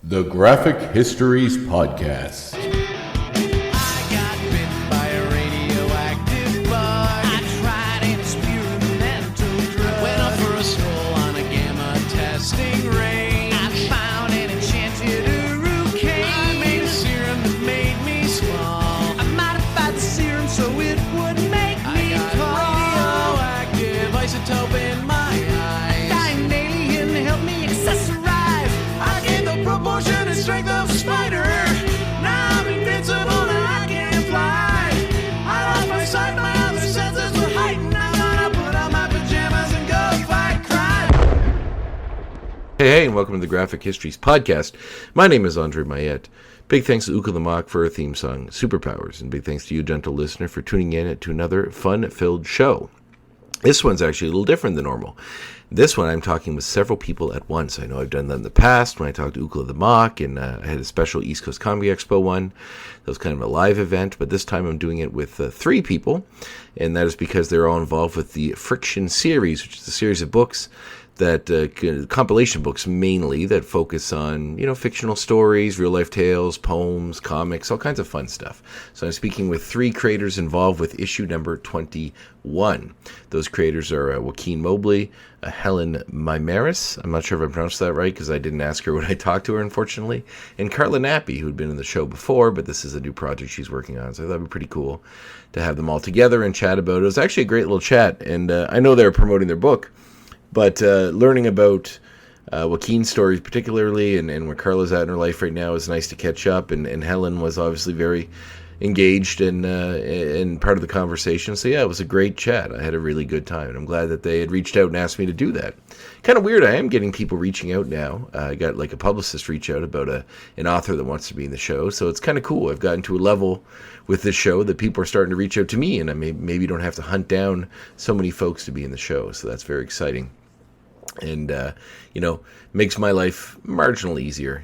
The Graphic Histories Podcast. I got bit by a radioactive bug. I tried an experimental drug. Went up for a stroll on a gamma testing range. I found an enchanted hurricane. I made a serum that made me small. I modified the serum so it would make me tall. Radioactive isotope in my eyes. Dying alien helped me accessorize. I gained the proportion and strength of a spider. Now I'm invincible and I can fly. I lost my sight, my other senses were heightened. I'm gonna put on my pajamas and go fight crime. Hey, and welcome to the Graphic Histories Podcast. My name is André Big thanks to Uka the Mock for our theme song, Superpowers, and big thanks to you, gentle listener, for tuning in to another fun-filled show. This one's actually a little different than normal. This one I'm talking with several people at once. I know I've done that in the past when I talked to Uka the Mock, and I had a special East Coast Comedy Expo one. That was kind of a live event, but this time I'm doing it with three people, and that is because they're all involved with the Friction series, which is a series of books that compilation books mainly that focus on, fictional stories, real life tales, poems, comics, all kinds of fun stuff. So I'm speaking with three creators involved with issue number 21. Those creators are Juaquin Mobley, Helen Maimaris, I'm not sure if I pronounced that right because I didn't ask her when I talked to her, unfortunately, and Karla Nappi, who'd been in the show before, but this is a new project she's working on, so I thought it'd be pretty cool to have them all together and chat about it. It was actually a great little chat, and I know they're promoting their book, but learning about Juaquin's stories particularly and where Karla's at in her life right now is nice to catch up. And Helen was obviously very engaged and part of the conversation. So yeah, it was a great chat. I had a really good time. And I'm glad that they had reached out and asked me to do that. Kind of weird. I am getting people reaching out now. I got like a publicist reach out about an author that wants to be in the show. So it's kind of cool. I've gotten to a level with this show that people are starting to reach out to me. And I maybe don't have to hunt down so many folks to be in the show. So that's very exciting. And, makes my life marginally easier,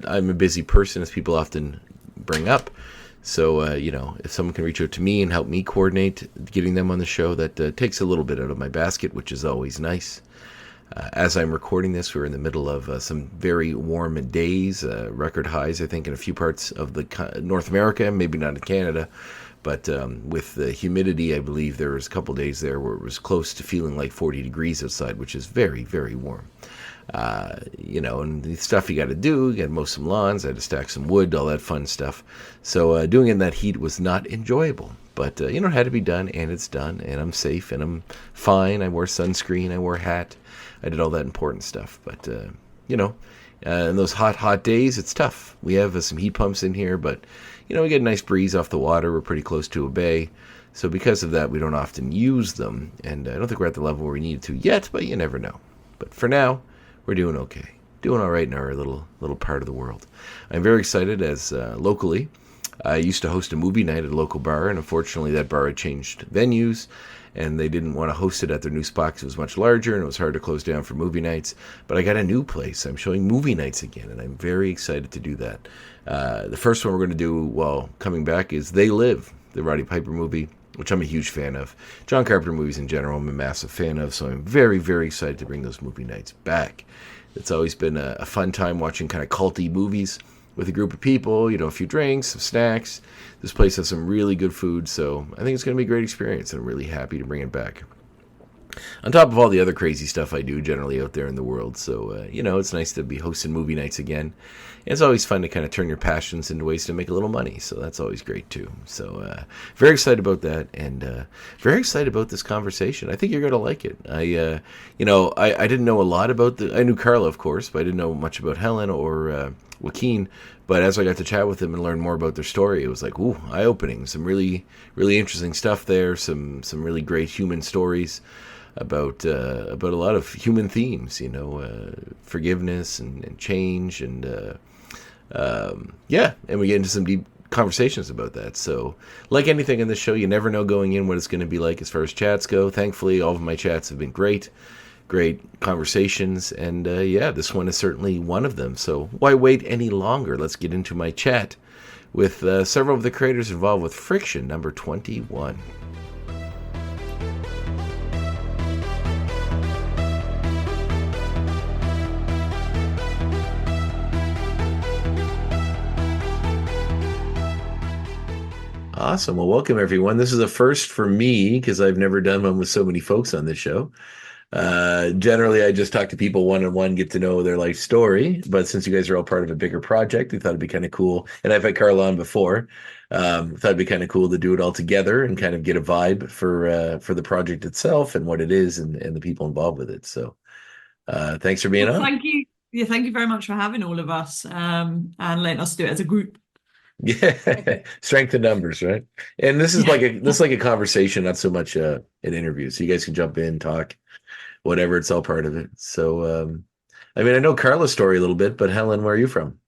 I'm a busy person, as people often bring up. So, if someone can reach out to me and help me coordinate getting them on the show, that takes a little bit out of my basket, which is always nice. As I'm recording this, we're in the middle of some very warm days, record highs, I think, in a few parts of the North America, maybe not in Canada. But with the humidity, I believe there was a couple days there where it was close to feeling like 40 degrees outside, which is very, very warm. And the stuff you got to do, you got to mow some lawns, I had to stack some wood, all that fun stuff. So doing it in that heat was not enjoyable. But, it had to be done, and it's done, and I'm safe, and I'm fine. I wore sunscreen, I wore a hat. I did all that important stuff. But, in those hot days, it's tough. We have some heat pumps in here, but we get a nice breeze off the water. We're pretty close to a bay. So because of that, we don't often use them. And I don't think we're at the level where we need to yet, but you never know. But for now, we're doing okay. Doing all right in our little part of the world. I'm very excited as locally. I used to host a movie night at a local bar, and unfortunately that bar had changed venues, and they didn't want to host it at their new spot because it was much larger, and it was hard to close down for movie nights. But I got a new place. I'm showing movie nights again, and I'm very excited to do that. The first one we're going to do while coming back is They Live, the Roddy Piper movie, which I'm a huge fan of. John Carpenter movies in general, I'm a massive fan of, so I'm very, very excited to bring those movie nights back. It's always been a fun time watching kind of culty movies with a group of people, a few drinks, some snacks. This place has some really good food, so I think it's going to be a great experience, and I'm really happy to bring it back. On top of all the other crazy stuff I do generally out there in the world. So, it's nice to be hosting movie nights again. And it's always fun to kind of turn your passions into ways to make a little money. So that's always great, too. So, very excited about that, and very excited about this conversation. I think you're going to like it. I didn't know a lot about I knew Karla, of course, but I didn't know much about Helen or Juaquin. But as I got to chat with them and learn more about their story, it was like, ooh, eye-opening. Some really, really interesting stuff there. Some really great human stories about a lot of human themes, forgiveness and change, and and we get into some deep conversations about that. So, like anything in this show, you never know going in what it's going to be like as far as chats go. Thankfully, all of my chats have been great conversations, and this one is certainly one of them. So why wait any longer? Let's get into my chat with several of the creators involved with Friction number 21. Awesome. Well, welcome everyone. This is a first for me because I've never done one with so many folks on this show. Generally, I just talk to people one-on-one, get to know their life story. But since you guys are all part of a bigger project, we thought it'd be kind of cool. And I've had Karla on before. Thought it'd be kind of cool to do it all together and kind of get a vibe for the project itself and what it is and the people involved with it. So thanks for being Well, on. thank you. Yeah, thank you very much for having all of us and letting us do it as a group. Yeah, strength in numbers, right? And this is Yeah. like a conversation, not so much an interview. So you guys can jump in, talk, whatever. It's all part of it. So, I mean, I know Karla's story a little bit, but Helen, where are you from?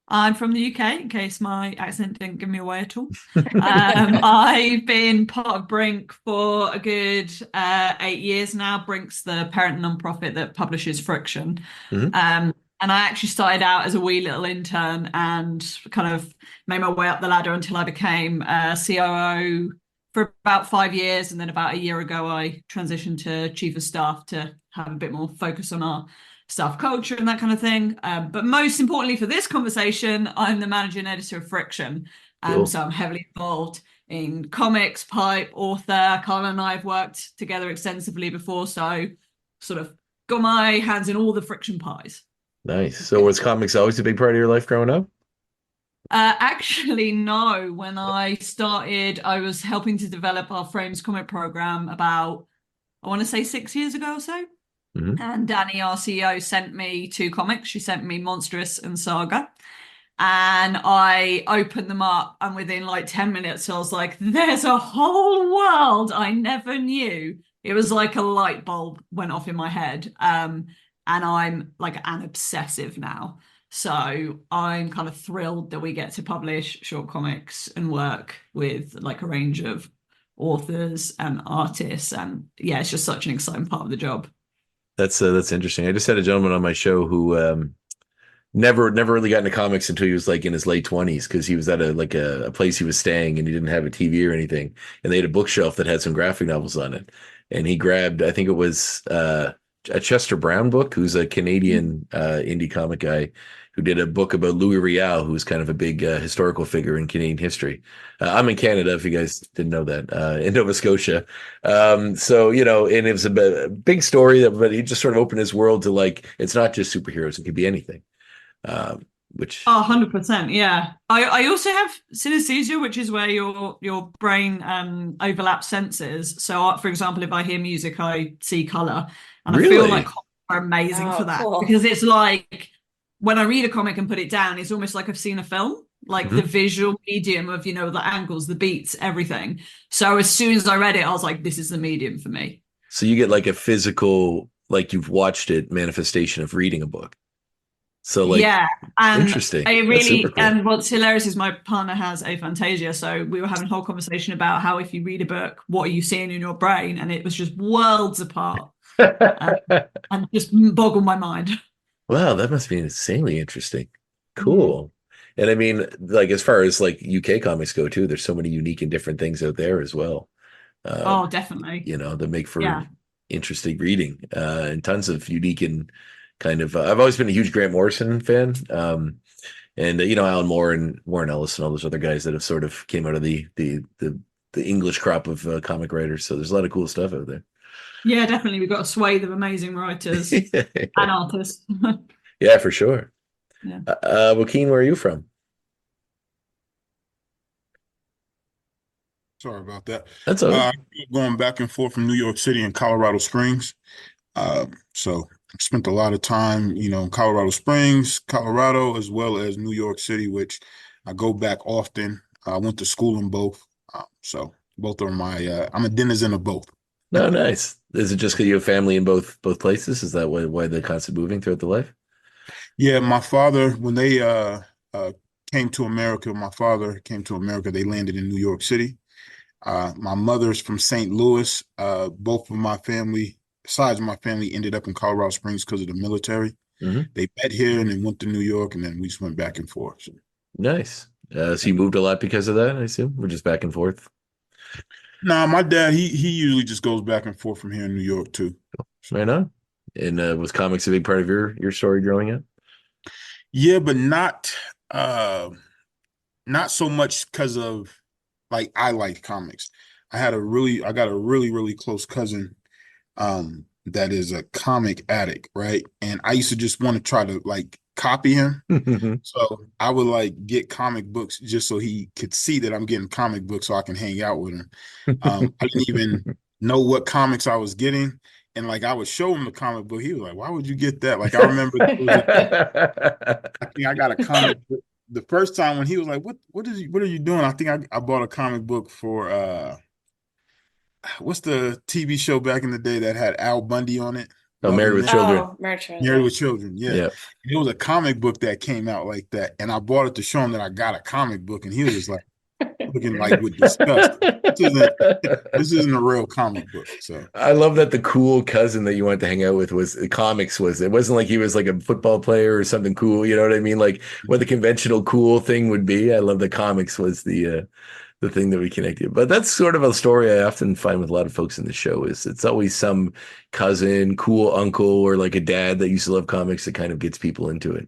I'm from the UK, in case my accent didn't give me away at all. I've been part of Brink for a good 8 years now. Brink's the parent nonprofit that publishes Friction. Mhm. And I actually started out as a wee little intern and kind of made my way up the ladder until I became COO for about 5 years. And then about a year ago, I transitioned to chief of staff to have a bit more focus on our staff culture and that kind of thing. But most importantly for this conversation, I'm the managing editor of Friction. Cool. So I'm heavily involved in comics, pipe, author. Karla and I have worked together extensively before, so sort of got my hands in all the Friction pies. Nice. So was comics always a big part of your life growing up? Actually, no. When I started, I was helping to develop our Frames comic program about, I want to say 6 years ago or so. Mhm. And Danny, our CEO, sent me two comics. She sent me Monstrous and Saga. And I opened them up, and within like 10 minutes, I was like, there's a whole world I never knew. It was like a light bulb went off in my head. And I'm like an obsessive now. So I'm kind of thrilled that we get to publish short comics and work with like a range of authors and artists. And yeah, it's just such an exciting part of the job. That's interesting. I just had a gentleman on my show who never really got into comics until he was like in his late 20s because he was at a place he was staying and he didn't have a TV or anything, and they had a bookshelf that had some graphic novels on it, and he grabbed, I think it was a Chester Brown book, who's a Canadian indie comic guy who did a book about Louis Riel, who's kind of a big historical figure in Canadian history. I'm in Canada, if you guys didn't know that, in Nova Scotia. So, and it was a big story, but he just sort of opened his world to like, it's not just superheroes, it could be anything. Which 100%, yeah. I also have synesthesia, which is where your brain overlaps senses. So, for example, if I hear music, I see color, and I feel like comics are amazing for that because it's like when I read a comic and put it down, it's almost like I've seen a film, like the visual medium of the angles, the beats, everything. So as soon as I read it, I was like, this is the medium for me. So you get like a physical, like you've watched it, manifestation of reading a book. So like, yeah, and interesting. It really, cool. And what's hilarious is my partner has aphantasia, so we were having a whole conversation about how if you read a book, what are you seeing in your brain, and it was just worlds apart, and just boggled my mind. Wow, that must be insanely interesting. Cool. And I mean, like as far as like UK comics go too, there's so many unique and different things out there as well. Oh, definitely. That make for interesting reading, and tons of unique and kind of. I've always been a huge Grant Morrison fan, and Alan Moore and Warren Ellis and all those other guys that have sort of came out of the English crop of comic writers. So there's a lot of cool stuff out there. Yeah, definitely. We've got a swathe of amazing writers and artists. Yeah, for sure. Yeah. Juaquin, where are you from? Sorry about that. That's all right. Going back and forth from New York City and Colorado Springs. So I spent a lot of time, in Colorado Springs, Colorado, as well as New York City, which I go back often. I went to school in both. So both are I'm a denizen of both. No, nice. Is it just because you have family in both places? Is that why the constant moving throughout the life? Yeah, my father, when they came to America, they landed in New York City. My mother's from St. Louis. Both of my family, sides of my family, ended up in Colorado Springs because of the military. Mm-hmm. They met here and then went to New York, and then we just went back and forth. So. Nice. So you moved a lot because of that, I assume? We're just back and forth? Nah, my dad, he usually just goes back and forth from here in New York too. Right on. And was comics a big part of your story growing up? Yeah, but not so much because of like I like comics. I got a really, really close cousin that is a comic addict, right? And I used to just want to try to like copy him. So I would like get comic books just so he could see that I'm getting comic books so I can hang out with him. I didn't even know what comics I was getting. And like I would show him the comic book. He was like, "Why would you get that?" Like I remember I think I got a comic book the first time when he was like, what are you doing?" I think I bought a comic book for what's the TV show back in the day that had Al Bundy on it? Oh, Married with Loving Children. Oh, merchant. Married with Children, yeah. Yeah. It was a comic book that came out like that, and I bought it to show him that I got a comic book, and he was just like looking like with disgust. This isn't a real comic book. So I love that the cool cousin that you wanted to hang out with was comics. It wasn't like he was like a football player or something cool. You know what I mean? Like what the conventional cool thing would be. I love that comics was the thing that we connected. But that's sort of a story I often find with a lot of folks in the show is it's always some cousin, cool uncle, or like a dad that used to love comics that kind of gets people into it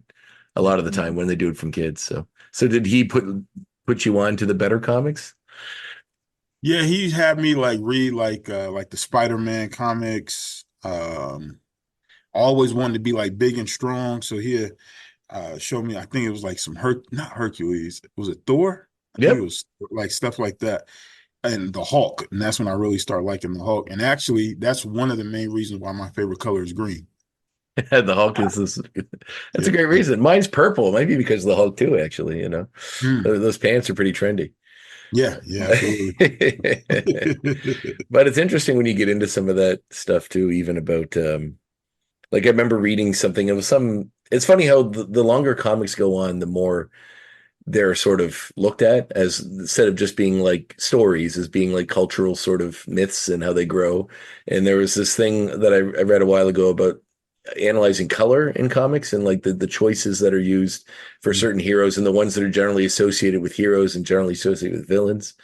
a lot of the time when they do it from kids. So did he put you on to the better comics? yeah, he had me like read like the Spider-Man comics. Always wanted to be like big and strong. So he showed me, I think it was like some not Hercules. Was it Thor? I think it was like stuff like that. And the Hulk. And that's when I really started liking the Hulk. And actually, that's one of the main reasons why my favorite color is green. The Hulk is that's a great reason. Mine's purple. It might be because of the Hulk too, actually, you know. Those pants are pretty trendy. Yeah, absolutely. But it's interesting when you get into some of that stuff too, even about like I remember reading something. It's funny how the longer comics go on, the more they're sort of looked at as instead of just being like stories as being like cultural sort of myths and how they grow. And there was this thing that I read a while ago about analyzing color in comics and like the choices that are used for certain heroes and the ones that are generally associated with heroes and generally associated with villains.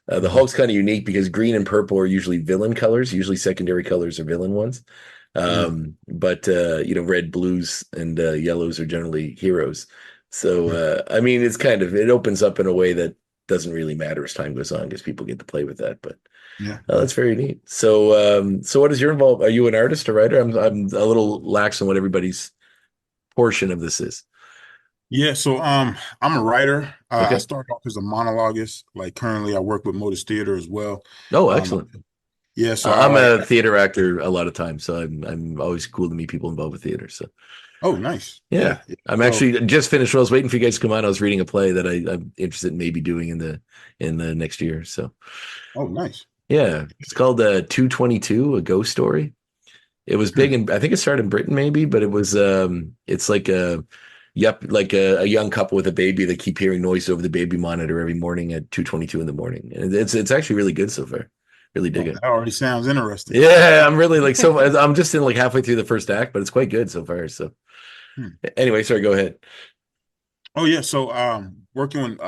The Hulk's kind of unique because green and purple are usually villain colors. Usually secondary colors are villain ones. But red, blues, and yellows are generally heroes. So, I mean, it opens up in a way that doesn't really matter as time goes on because people get to play with that. But that's very neat. So, what is your involvement? Are you an artist or writer? I'm a little lax on what everybody's portion of this is. Yeah, so I'm a writer. Okay. I started off as a monologuist. Like currently, I work with Modus Theater as well. Oh, excellent. Yeah, so I'm a theater actor a lot of times, so I'm always cool to meet people involved with theater. So. Oh, nice. Yeah. I'm actually just finished. I was waiting for you guys to come on. I was reading a play that I'm interested in maybe doing in the next year. So. Oh, nice. Yeah, it's called 222, a ghost story. It was big, and I think it started in Britain, maybe, but it was it's like a young couple with a baby that keep hearing noise over the baby monitor every morning at 2:22 in the morning, and it's actually really good so far. Really dig it. That already sounds interesting. Yeah, I'm really like I'm just in like halfway through the first act, but it's quite good so far. So anyway, sorry, go ahead. Oh yeah, so working with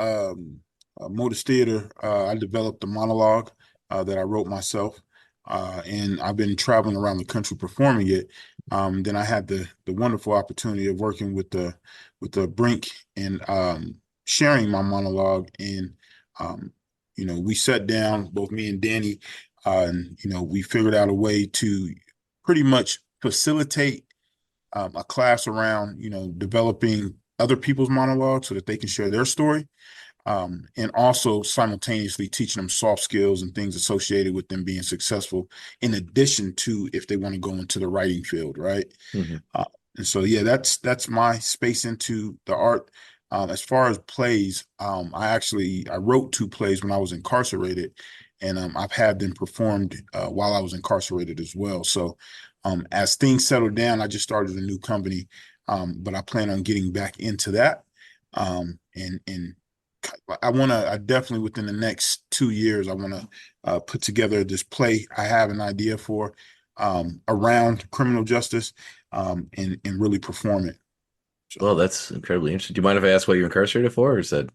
Modus Theater, I developed a monologue that I wrote myself, and I've been traveling around the country performing it. Then I had the wonderful opportunity of working with the Brink and sharing my monologue. And we sat down, both me and Danny, and we figured out a way to pretty much facilitate a class around developing other people's monologues so that they can share their story. And also simultaneously teaching them soft skills and things associated with them being successful, in addition to if they want to go into the writing field, right? And so, yeah, that's my space into the art. As far as plays, I wrote 2 plays when I was incarcerated, and I've had them performed while I was incarcerated as well. So as things settled down, I just started a new company, but I plan on getting back into that. And I definitely within the next 2 years, I want to put together this play I have an idea for around criminal justice and really perform it. So, Well, that's incredibly interesting. Do you mind if I ask what you're incarcerated for, or is that?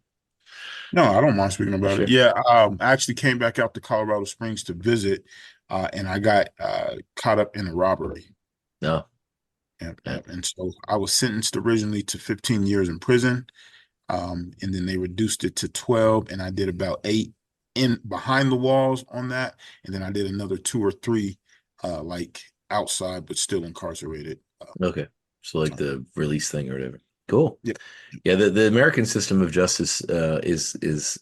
No, I don't mind speaking about Sure. it. Yeah, I actually came back out to Colorado Springs to visit, and I got caught up in a robbery. No. And so I was sentenced originally to 15 years in prison. And then they reduced it to 12, and I did about 8 in behind the walls on that, and then I did another 2 or 3 like outside but still incarcerated. Okay. So like the release thing or whatever. Cool. Yeah. Yeah, the American system of justice is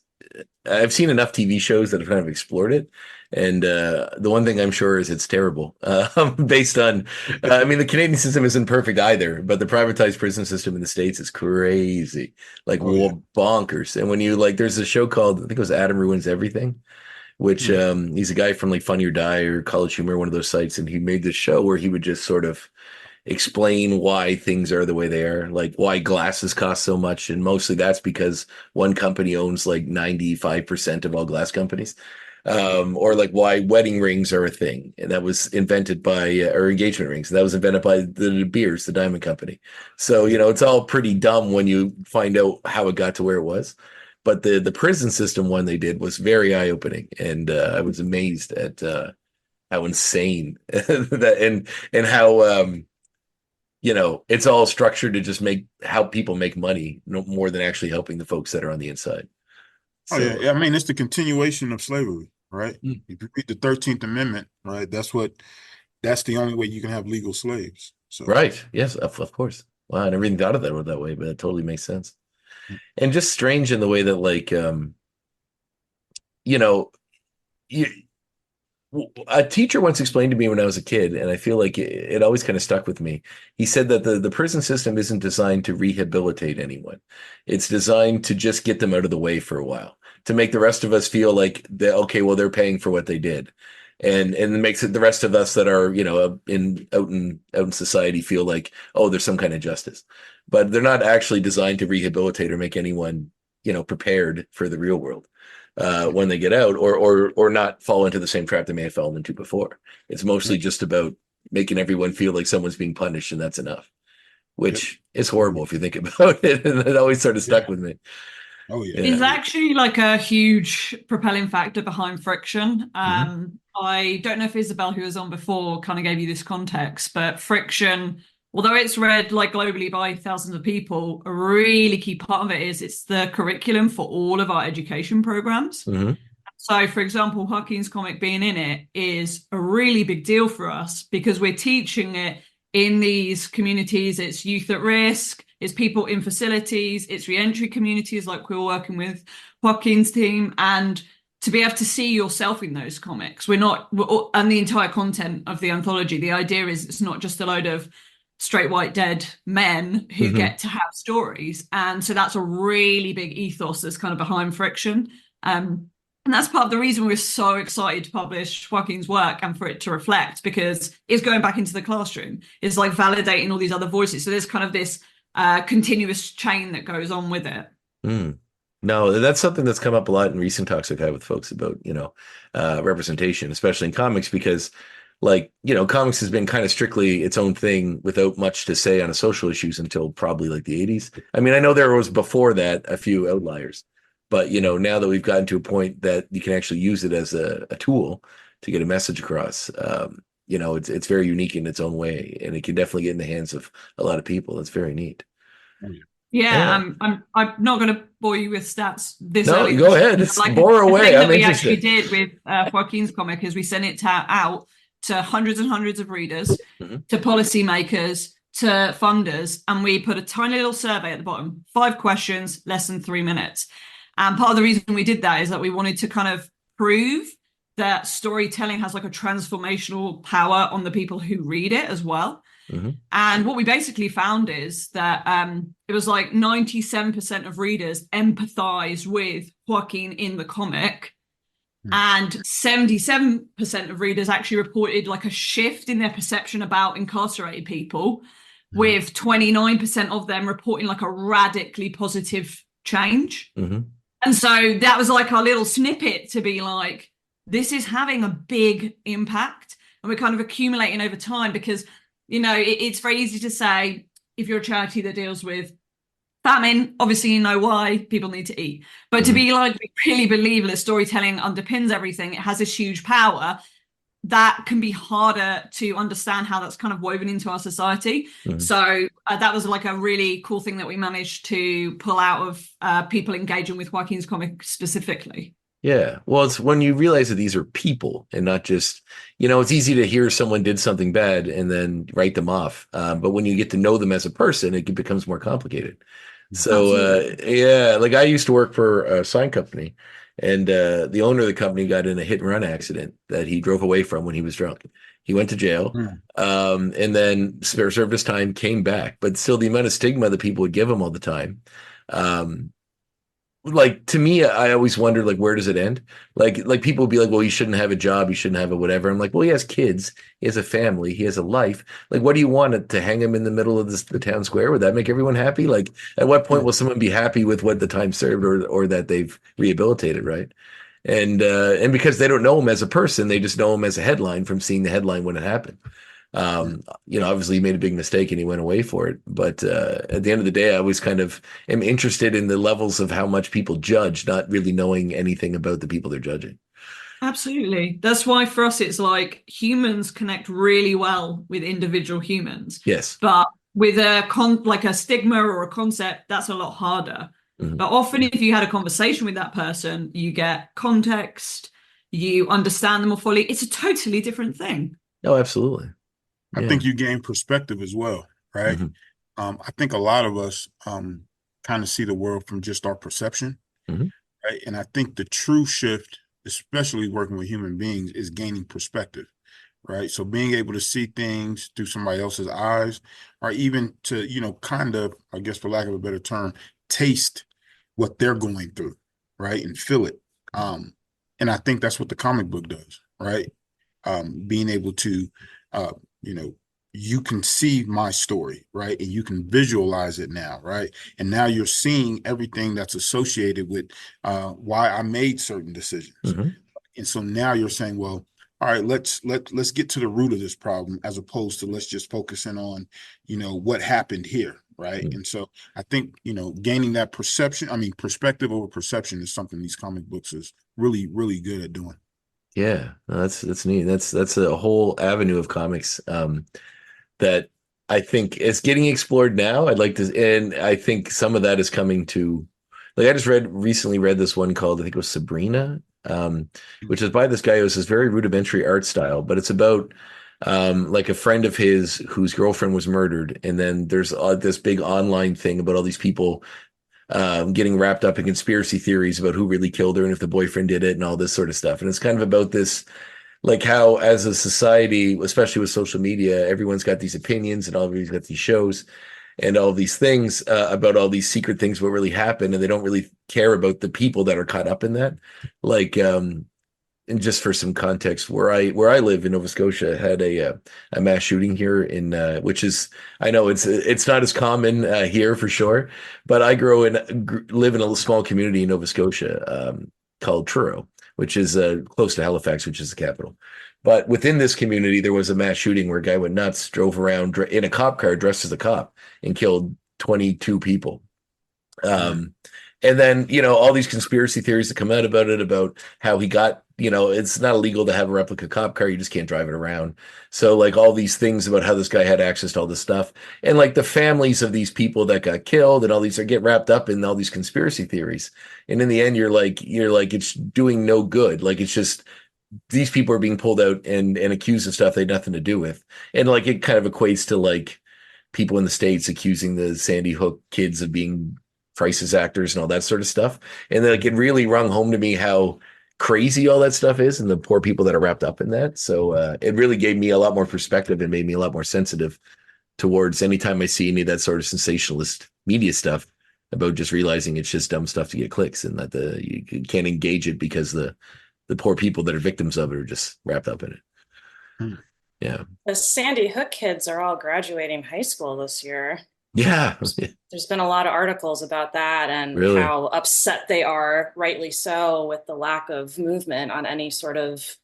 I've seen enough TV shows that have kind of explored it, and the one thing I'm sure is it's terrible. Based on, I mean, the Canadian system isn't perfect either, but the privatized prison system in the States is crazy, like bonkers. And when you like, there's a show called, I think it was Adam Ruins Everything, which he's a guy from like Funny or Die or College Humor, one of those sites, and he made this show where he would just sort of explain why things are the way they are, like why glasses cost so much. And mostly that's because one company owns like 95% of all glass companies. Or like why wedding rings are a thing. And that was invented by, or engagement rings. And that was invented by the De Beers, the diamond company. So, you know, it's all pretty dumb when you find out how it got to where it was. But the prison system one they did was very eye-opening. And I was amazed at how insane that and how, you know, it's all structured to just make how people make money more than actually helping the folks that are on the inside. So, yeah. I mean, it's the continuation of slavery, right? If you read the 13th Amendment, right, that's the only way you can have legal slaves. So right. Yes, of course. Wow, I never even thought of that way, but it totally makes sense. And just strange in the way that, like, you know, a teacher once explained to me when I was a kid, and I feel like it always kind of stuck with me. He said that the prison system isn't designed to rehabilitate anyone. It's designed to just get them out of the way for a while, to make the rest of us feel like okay, well, they're paying for what they did. And it makes it the rest of us that are, you know, out in society feel like, oh, there's some kind of justice. But they're not actually designed to rehabilitate or make anyone, you know, prepared for the real world. When they get out, or not fall into the same trap they may have fallen into before. It's mostly just about making everyone feel like someone's being punished, and that's enough, which is horrible if you think about it. And it always sort of stuck with me. Oh yeah. It's actually like a huge propelling factor behind friction. I don't know if Isabel, who was on before, kind of gave you this context, but friction, although it's read like globally by thousands of people, a really key part of it is it's the curriculum for all of our education programs. So, for example, Juaquin's comic being in it is a really big deal for us because we're teaching it in these communities. It's youth at risk, it's people in facilities, it's re-entry communities like we're working with Juaquin's team, and to be able to see yourself in those comics. And the entire content of the anthology, the idea is it's not just a load of straight white dead men who get to have stories. And so that's a really big ethos that's kind of behind friction. And that's part of the reason we're so excited to publish Joaquin's work and for it to reflect, because it's going back into the classroom. It's like validating all these other voices. So there's kind of this continuous chain that goes on with it. No, that's something that's come up a lot in recent talks I've had with folks about, you know, representation, especially in comics, because like, you know, comics has been kind of strictly its own thing without much to say on social issues until probably like the 80s. I mean, I know there was before that a few outliers, but, you know, now that we've gotten to a point that you can actually use it as a tool to get a message across, you know, it's very unique in its own way, and it can definitely get in the hands of a lot of people. That's very neat. Yeah. I'm not going to bore you with stats this No, early. Go ahead. It's like, bore away. I'm we interested. actually did with Joaquin's comic is we sent it out to hundreds and hundreds of readers, to policymakers, to funders, and we put a tiny little survey at the bottom, 5 questions, less than 3 minutes. And part of the reason we did that is that we wanted to kind of prove that storytelling has like a transformational power on the people who read it as well. And what we basically found is that it was like 97% of readers empathize with Joaquin in the comic. And 77% of readers actually reported like a shift in their perception about incarcerated people, with 29% of them reporting like a radically positive change. And so that was like our little snippet to be like, this is having a big impact, and we're kind of accumulating over time, because, you know, it's very easy to say, if you're a charity that deals with famine, obviously you know why people need to eat. But to be like, we really believe that storytelling underpins everything, it has this huge power, that can be harder to understand how that's kind of woven into our society. So that was like a really cool thing that we managed to pull out of people engaging with Joaquin's comic specifically. Yeah. Well, it's when you realize that these are people and not just, it's easy to hear someone did something bad and then write them off. But when you get to know them as a person, it becomes more complicated. So, yeah, like I used to work for a sign company, and the owner of the company got in a hit and run accident that he drove away from when he was drunk. He went to jail, and then served his time, came back. But still, the amount of stigma that people would give him all the time. Like to me, I always wondered, like, where does it end? Like people would be like, well, he shouldn't have a job, he shouldn't have a whatever. I'm like, well, he has kids, he has a family, he has a life. Like, what do you want to hang him in the middle of the town square? Would that make everyone happy? Like, at what point will someone be happy with what the time served or that they've rehabilitated, right? And because they don't know him as a person, they just know him as a headline from seeing the headline when it happened. Obviously he made a big mistake and he went away for it. But at the end of the day, I always kind of am interested in the levels of how much people judge, not really knowing anything about the people they're judging. Absolutely. That's why for us, it's like humans connect really well with individual humans. Yes. But with like a stigma or a concept, that's a lot harder. Mm-hmm. But often if you had a conversation with that person, you get context, you understand them more fully. It's a totally different thing. Oh, absolutely. I think you gain perspective as well, right? Mm-hmm. I think a lot of us kind of see the world from just our perception, right? And I think the true shift, especially working with human beings, is gaining perspective, right? So being able to see things through somebody else's eyes, or even to, kind of, I guess for lack of a better term, taste what they're going through, right? And feel it. And I think that's what the comic book does, right? Being able to, you can see my story, right? And you can visualize it now, right? And now you're seeing everything that's associated with why I made certain decisions. And so now you're saying, well, all right, let's get to the root of this problem, as opposed to let's just focus in on, what happened here, right? And so I think, gaining that perspective over perception is something these comic books is really, really good at doing. Yeah, no, that's neat. That's a whole avenue of comics that I think is getting explored now. I'd like to, and I think some of that is coming to, like, I just recently read this one called, I think it was Sabrina, which is by this guy who has this very rudimentary art style, but it's about like a friend of his whose girlfriend was murdered, and then there's this big online thing about all these people getting wrapped up in conspiracy theories about who really killed her and if the boyfriend did it and all this sort of stuff. And it's kind of about this, like how as a society, especially with social media, everyone's got these opinions and everybody's got these shows and all these things about all these secret things what really happened, and they don't really care about the people that are caught up in that. Like, and just for some context, where I live in Nova Scotia had a mass shooting here in which is, I know it's not as common here for sure, but I live in a small community in Nova Scotia called Truro, which is close to Halifax, which is the capital. But within this community, there was a mass shooting where a guy went nuts, drove around in a cop car dressed as a cop, and killed 22 people. And then, all these conspiracy theories that come out about it, about how he got, it's not illegal to have a replica cop car. You just can't drive it around. So like all these things about how this guy had access to all this stuff, and like the families of these people that got killed and all these get wrapped up in all these conspiracy theories. And in the end, you're like, it's doing no good. Like, it's just, these people are being pulled out and accused of stuff they had nothing to do with. And like, it kind of equates to like people in the States accusing the Sandy Hook kids of being crisis actors and all that sort of stuff. And then like, it really rung home to me how crazy all that stuff is and the poor people that are wrapped up in that. So it really gave me a lot more perspective and made me a lot more sensitive towards anytime I see any of that sort of sensationalist media stuff, about just realizing it's just dumb stuff to get clicks, and that you can't engage it because the poor people that are victims of it are just wrapped up in it. Yeah. The Sandy Hook kids are all graduating high school this year. Yeah. There's been a lot of articles about that, and Really? how upset they are, rightly so, with the lack of movement on any sort of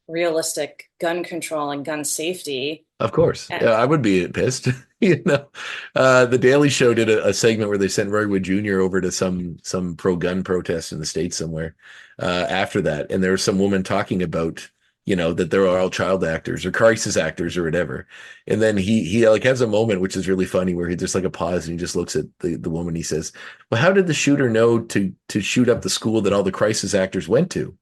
realistic gun control and gun safety. Of course. Yeah, I would be pissed. The Daily Show did a segment where they sent Roy Wood Jr. over to some pro-gun protest in the States somewhere after that. And there was some woman talking about that they're all child actors or crisis actors or whatever. And then he like has a moment which is really funny where he just like a pause and he just looks at the woman. He says, well, how did the shooter know to shoot up the school that all the crisis actors went to?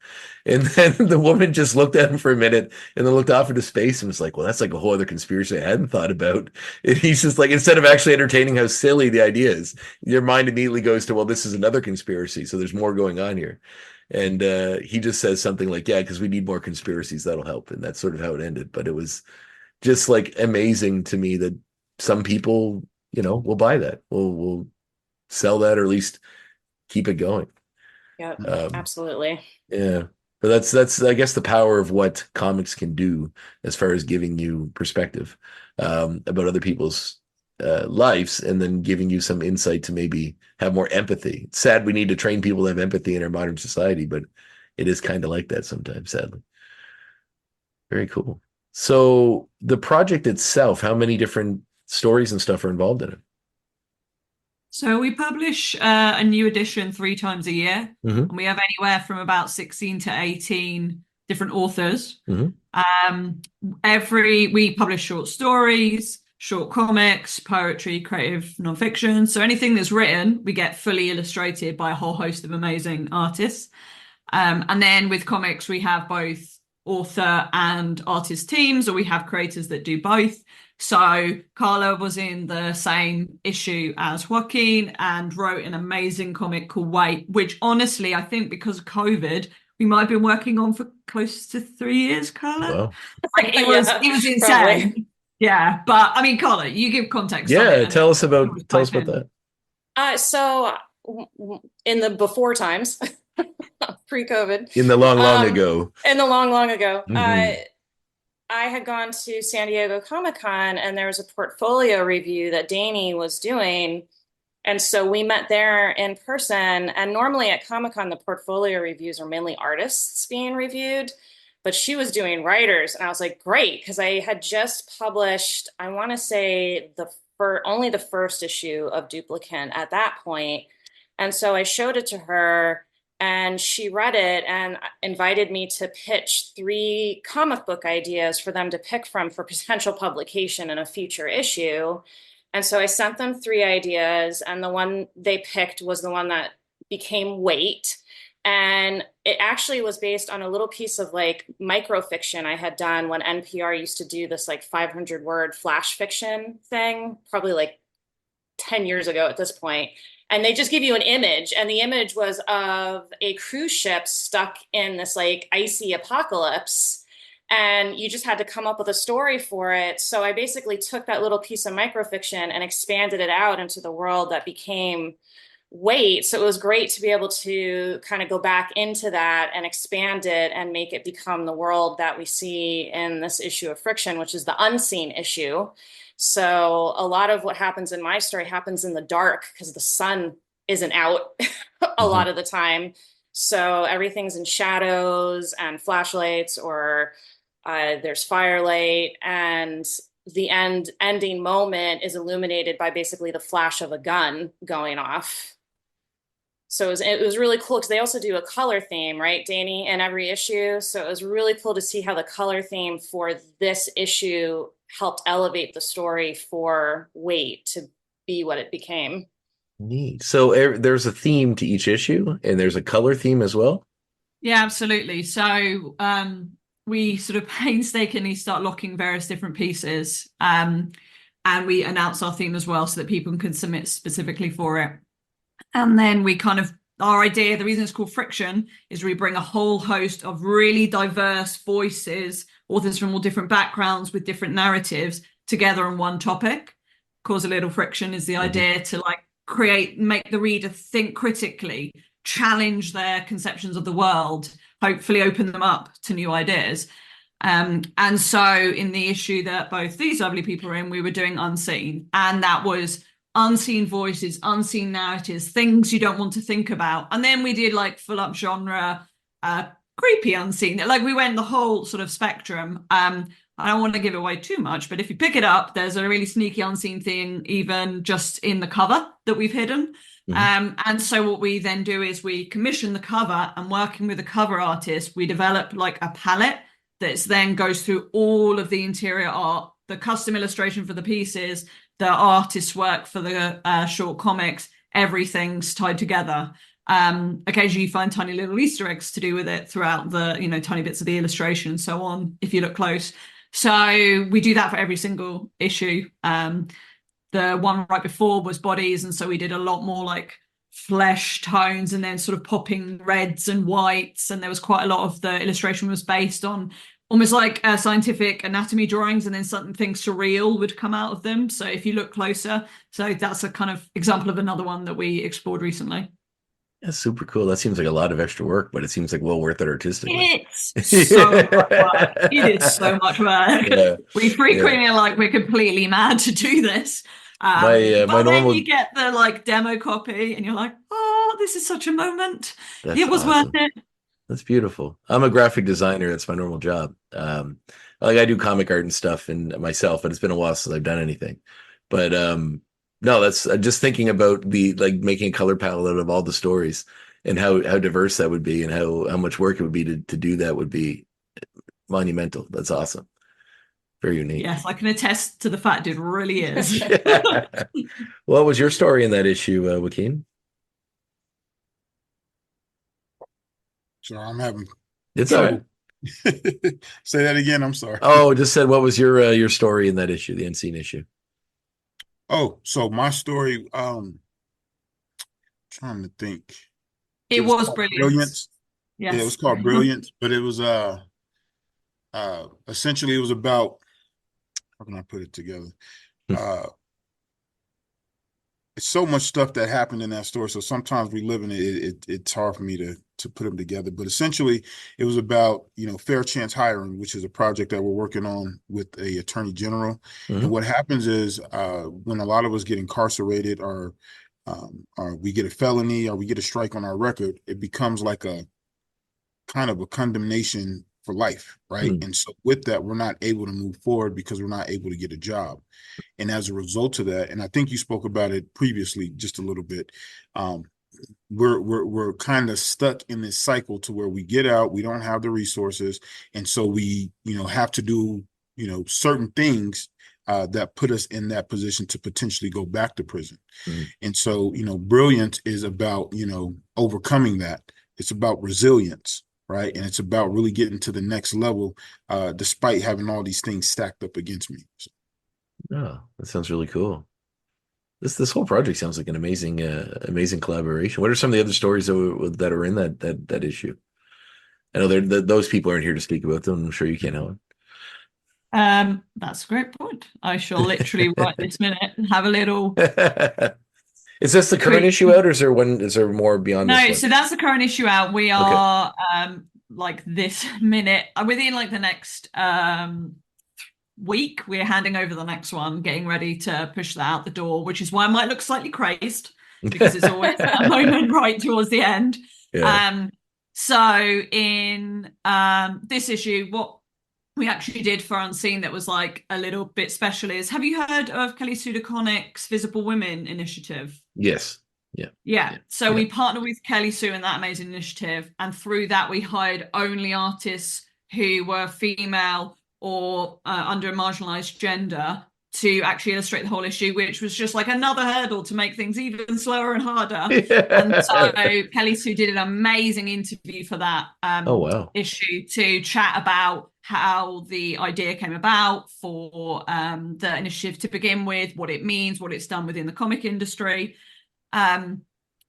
And then the woman just looked at him for a minute and then looked off into space and was like, well, that's like a whole other conspiracy I hadn't thought about. And he's just like, instead of actually entertaining how silly the idea is, your mind immediately goes to, well, this is another conspiracy. So there's more going on here. And he just says something like, yeah, because we need more conspiracies, that'll help. And that's sort of how it ended. But it was just like amazing to me that some people, will buy that. Will sell that, or at least keep it going. Yeah, absolutely. Yeah. But that's I guess the power of what comics can do as far as giving you perspective about other people's lives, and then giving you some insight to maybe have more empathy. It's sad we need to train people to have empathy in our modern society, but it is kind of like that sometimes, sadly. Very cool. So the project itself, how many different stories and stuff are involved in it? So we publish a new edition 3 times a year, Mhm. and we have anywhere from about 16 to 18 different authors. Mhm. We publish short stories, short comics, poetry, creative nonfiction. So anything that's written, we get fully illustrated by a whole host of amazing artists. And then with comics, we have both author and artist teams, or we have creators that do both. So Karla was in the same issue as Juaquin and wrote an amazing comic called Wait, which honestly, I think because of COVID, we might have been working on for close to 3 years, Karla. Wow. Like it was insane. Probably. Yeah, but I mean, Karla, you give context. on it, Yeah, and tell us about quite that. So in the before times, pre-COVID, In the long ago. in the long ago, Mhm. I had gone to San Diego Comic-Con, and there was a portfolio review that Danny was doing. And so we met there in person. And normally at Comic-Con, the portfolio reviews are mainly artists being reviewed, but she was doing writers. And I was like, great, because I had just published, I want to say only the first issue of Duplicant at that point. And so I showed it to her, and she read it and invited me to pitch 3 comic book ideas for them to pick from for potential publication in a future issue. And so I sent them 3 ideas, and the one they picked was the one that became Wait. And it actually was based on a little piece of like microfiction I had done when NPR used to do this like 500-word flash fiction thing, probably like 10 years ago at this point. And they just give you an image, and the image was of a cruise ship stuck in this like icy apocalypse, and you just had to come up with a story for it. So I basically took that little piece of microfiction and expanded it out into the world that became Wait. So it was great to be able to kind of go back into that and expand it and make it become the world that we see in this issue of Friction, which is the unseen issue. So a lot of what happens in my story happens in the dark because the sun isn't out a lot of the time. So everything's in shadows and flashlights, or there's firelight, and the ending moment is illuminated by basically the flash of a gun going off. So it was really cool because they also do a color theme, right, Danny, in every issue. So it was really cool to see how the color theme for this issue helped elevate the story for Wait to be what it became. Neat. So there's a theme to each issue, and there's a color theme as well? Yeah, absolutely. So we sort of painstakingly start locking various different pieces, and we announce our theme as well so that people can submit specifically for it. And then we our idea, the reason it's called Friction, is we bring a whole host of really diverse voices, authors from all different backgrounds with different narratives together on one topic. Cause a little friction is the idea to make the reader think critically, challenge their conceptions of the world, hopefully open them up to new ideas. And so in the issue that both these lovely people are in, we were doing Unseen, and that was unseen voices, unseen narratives, things you don't want to think about. And then we did full up genre, creepy unseen. We went the whole sort of spectrum. I don't want to give away too much, but if you pick it up, there's a really sneaky unseen thing, even just in the cover that we've hidden. And so what we then do is we commission the cover, and working with a cover artist, we develop a palette that then goes through all of the interior art, the custom illustration for the pieces, the artist's work for the short comics. Everything's tied together. Occasionally you find tiny little Easter eggs to do with it throughout the, tiny bits of the illustration and so on, if you look close. So we do that for every single issue. The one right before was bodies, and so we did a lot more like flesh tones and then sort of popping reds and whites, and there was quite a lot of the illustration was based on almost like scientific anatomy drawings, and then something surreal would come out of them. So if you look closer, so that's a kind of example of another one that we explored recently. That's super cool. That seems like a lot of extra work, but it seems like well worth it artistically. It's so much work. It is so much work. Yeah. We frequently are like, we're completely mad to do this. My but then normal, you get the like demo copy and you're like, oh, this is such a moment. that's It was awesome. worth it. That's beautiful. I'm a graphic designer. That's my normal job. Like I do comic art and stuff and myself, but it's been a while since I've done anything. But no, that's just thinking about the like making a color palette out of all the stories and how diverse that would be and how much work it would be to do that would be monumental. That's awesome. Very unique. Yes, I can attest to the fact it really is. What was your story in that issue, Joaquin? So I'm having It's all right. Say that again. I'm sorry. Oh, just said what was your story in that issue, the unseen issue? Oh, so my story, trying to think. It was called brilliant. Brilliance. Yes. Yeah, it was called Brilliance, but it was essentially it was about, how can I put it together? It's so much stuff that happened in that story. So sometimes we live in it. It's hard for me to put them together. But essentially, it was about fair chance hiring, which is a project that we're working on with a attorney general. Mm-hmm. And what happens is when a lot of us get incarcerated, or we get a felony, or we get a strike on our record, it becomes like a kind of a condemnation for life, right? Mm-hmm. And so with that, we're not able to move forward because we're not able to get a job. And as a result of that, and I think you spoke about it previously just a little bit, we're kind of stuck in this cycle to where we get out, we don't have the resources, and so we have to do certain things that put us in that position to potentially go back to prison. Mm-hmm. And so Brilliance is about overcoming that. It's about resilience, right? And it's about really getting to the next level despite having all these things stacked up against me. So. Oh, that sounds really cool. This whole project sounds like an amazing collaboration. What are some of the other stories that are in that issue? I know those people aren't here to speak about them. I'm sure you can, Helen. That's a great point. I shall literally right this minute and have a little. Is this the current issue out, or is there more beyond this? No, one? so that's the current issue out. We are like this minute within like the next week, we're handing over the next one, getting ready to push that out the door, which is why I might look slightly crazed because it's always that moment right towards the end. Yeah. So in this issue, what we actually did for Unseen that was like a little bit special is, have you heard of Kelly Sue DeConnick's Visible Women initiative? Yes. Yeah. So we partnered with Kelly Sue in that amazing initiative, and through that we hired only artists who were female or under a marginalized gender to actually illustrate the whole issue, which was just like another hurdle to make things even slower and harder. Yeah. And so Kelly Sue did an amazing interview for that issue to chat about how the idea came about for the initiative to begin with, what it means, what it's done within the comic industry.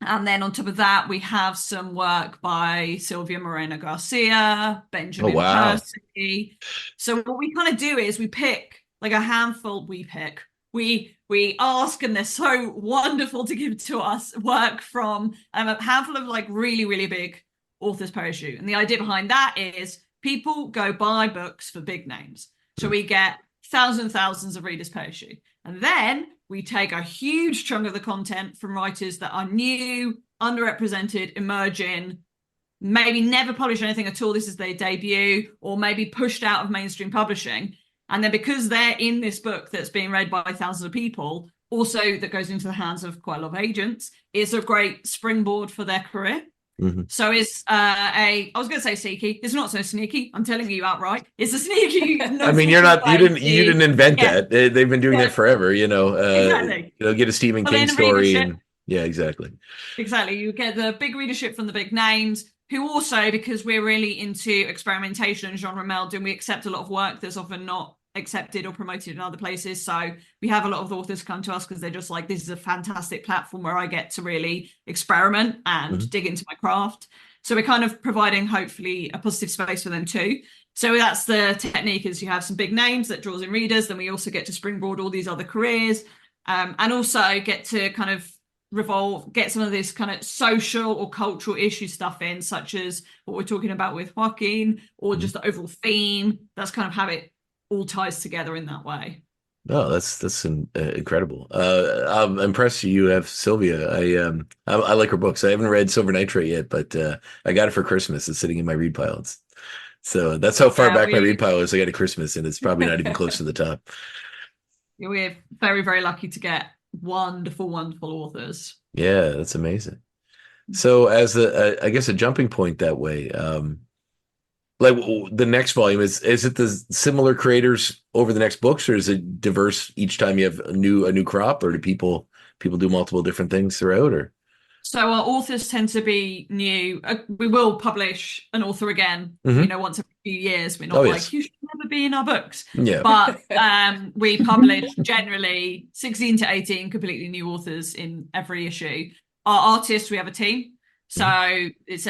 And then on top of that, we have some work by Sylvia Moreno Garcia, Benjamin Percy. So what we kind of do is we pick like a handful, we ask, and they're so wonderful to give to us, work from a handful of like really, really big authors per issue. And the idea behind that is people go buy books for big names. So we get thousands of readers per issue. And then we take a huge chunk of the content from writers that are new, underrepresented, emerging, maybe never published anything at all. This is their debut, or maybe pushed out of mainstream publishing. And then because they're in this book that's being read by thousands of people, also that goes into the hands of quite a lot of agents, is a great springboard for their career. Mm-hmm. So it's I was going to say sneaky. It's not so sneaky. I'm telling you outright. It's a sneaky. I mean, you didn't invent that. They've been doing Yeah. that forever, Exactly. Get a Stephen Well, King in a story readership, and yeah, exactly. exactly. You get the big readership from the big names who also, because we're really into experimentation and genre melding, we accept a lot of work that's often not accepted or promoted in other places. So we have a lot of authors come to us because they're just like, this is a fantastic platform where I get to really experiment and dig into my craft. So we're kind of providing hopefully a positive space for them too. So that's the technique, is you have some big names that draws in readers, then we also get to springboard all these other careers, and also get to kind of get some of this kind of social or cultural issue stuff in, such as what we're talking about with Joaquin, or just the overall theme. That's kind of how it all ties together in that way. Oh, that's incredible. I'm impressed you have Sylvia. I like her books. I haven't read Silver Nitrate yet, but I got it for Christmas. It's sitting in my read pile. So that's how far back my read pile is. I got a Christmas, and it's probably not even close to the top. We're very, very lucky to get wonderful, wonderful authors. Yeah, that's amazing. So as I guess a jumping point that way, like the next volume, is it the similar creators over the next books, or is it diverse each time you have a new crop, or do people do multiple different things throughout, or? So our authors tend to be new. We will publish an author again, once every few years. We're not you should never be in our books. Yeah. But we publish generally 16 to 18 completely new authors in every issue. Our artists, we have a team. So it's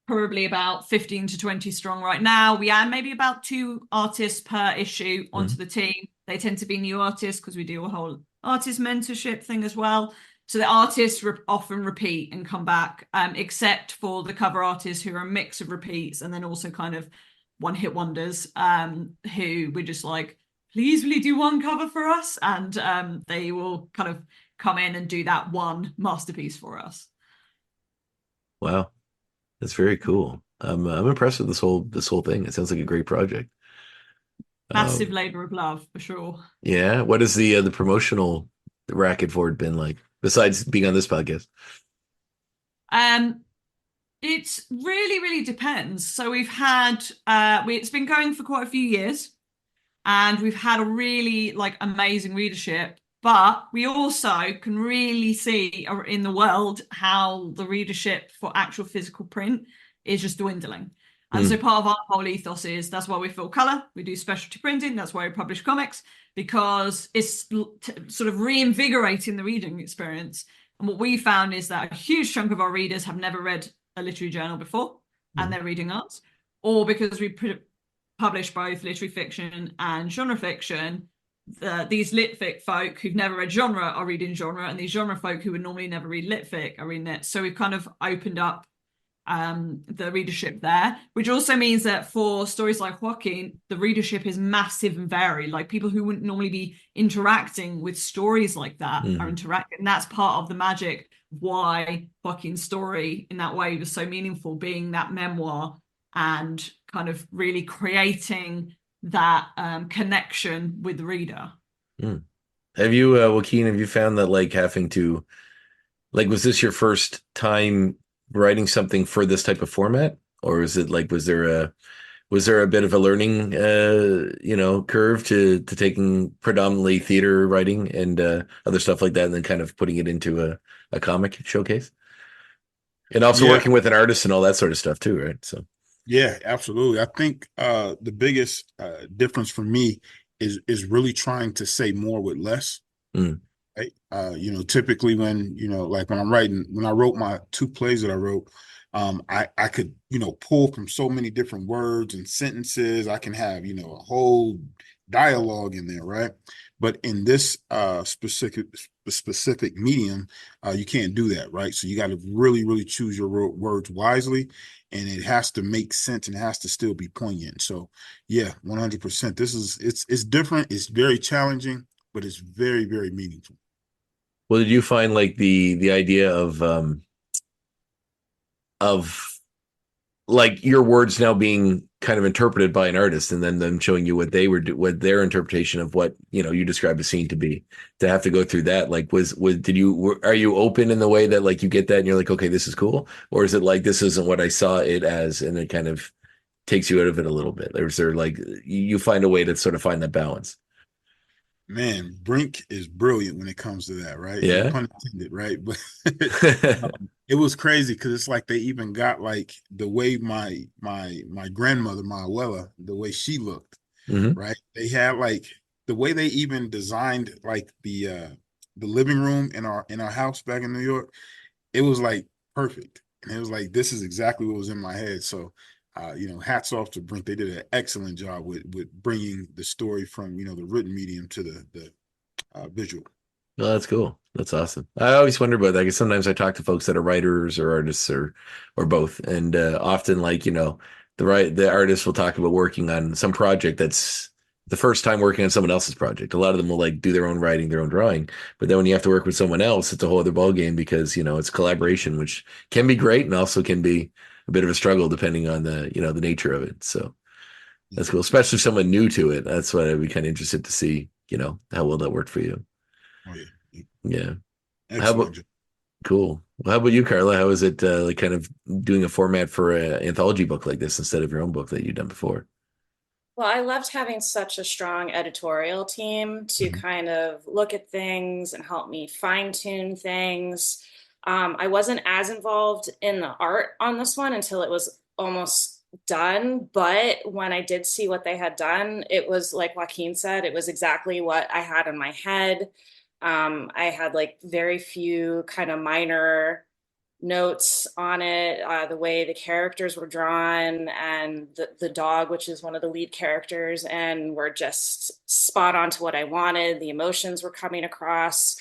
probably about 15 to 20 strong right now. We add maybe about 2 artists per issue onto the team. They tend to be new artists because we do a whole artist mentorship thing as well. So the artists often repeat and come back, except for the cover artists, who are a mix of repeats and then also kind of one-hit wonders, who we're just like, please will you do one cover for us? And they will kind of come in and do that one masterpiece for us. Wow, that's very cool. I'm impressed with this whole thing. It sounds like a great project. Massive labor of love, for sure. Yeah. What has the promotional racket for it been like, besides being on this podcast? It's really, really depends. So we've had it's been going for quite a few years, and we've had a really amazing readership, but we also can really see in the world how the readership for actual physical print is just dwindling. And so part of our whole ethos is, that's why we fill color, we do specialty printing, that's why we publish comics, because it's sort of reinvigorating the reading experience. And what we found is that a huge chunk of our readers have never read a literary journal before, and they're reading us, or because we publish both literary fiction and genre fiction, these litfic folk who've never read genre are reading genre, and these genre folk who would normally never read litfic are reading it. So we've kind of opened up the readership there, which also means that for stories like Joaquin, the readership is massive and varied. Like, people who wouldn't normally be interacting with stories like that are interacting. And that's part of the magic why Joaquin's story in that way was so meaningful, being that memoir and kind of really creating that connection with the reader. Have you, Joaquin, have you found that having to, was this your first time writing something for this type of format, or is it was there a bit of a learning curve to taking predominantly theater writing and other stuff like that, and then kind of putting it into a comic showcase, and also working with an artist and all that sort of stuff too, right? So yeah, absolutely. I think the biggest difference for me is really trying to say more with less. Right? Typically when when I wrote my 2 plays that I wrote, I could, pull from so many different words and sentences. I can have, a whole dialogue in there, right? But in this specific medium, you can't do that, right? So you got to really, really choose your words wisely, and it has to make sense, and it has to still be poignant. So yeah, 100%. It's different. It's very challenging, but it's very, very meaningful. Well, did you find the idea of your words now being kind of interpreted by an artist, and then them showing you what what their interpretation of what, you described a scene to be, to have to go through that. Like, are you open in the way that like you get that and you're like, okay, this is cool? Or is it like, this isn't what I saw it as, and it kind of takes you out of it a little bit? Or is there like, you find a way to sort of find that balance? Man, Brink is brilliant when it comes to that, right? Yeah. And pun intended, right? But it was crazy because it's like they even got like the way my grandmother, my abuela, the way she looked, Mm-hmm. right? They had like the way they even designed like the living room in our house back in New York. It was like perfect, and it was like this is exactly what was in my head. So hats off to Brink. They did an excellent job with bringing the story from the written medium to the visual. Well, that's cool. That's awesome. I always wonder about that because sometimes I talk to folks that are writers or artists or both, and often like the artist will talk about working on some project that's the first time working on someone else's project. A lot of them will like do their own writing, their own drawing, but then when you have to work with someone else, it's a whole other ballgame because it's collaboration, which can be great and also can be a bit of a struggle depending on the the nature of it. So that's cool, especially if someone new to it. That's what I'd be kind of interested to see, how well that worked for you. Oh yeah, Yeah. excellent job. Cool. Well, how about you, Karla? How is it like kind of doing a format for an anthology book like this instead of your own book that you've done before? Well, I loved having such a strong editorial team to Mhm. kind of look at things and help me fine tune things. I wasn't as involved in the art on this one until it was almost done. But when I did see what they had done, it was like Juaquin said, it was exactly what I had in my head. I had like very few kind of minor notes on it, the way the characters were drawn and the dog, which is one of the lead characters, and were just spot on to what I wanted. The emotions were coming across,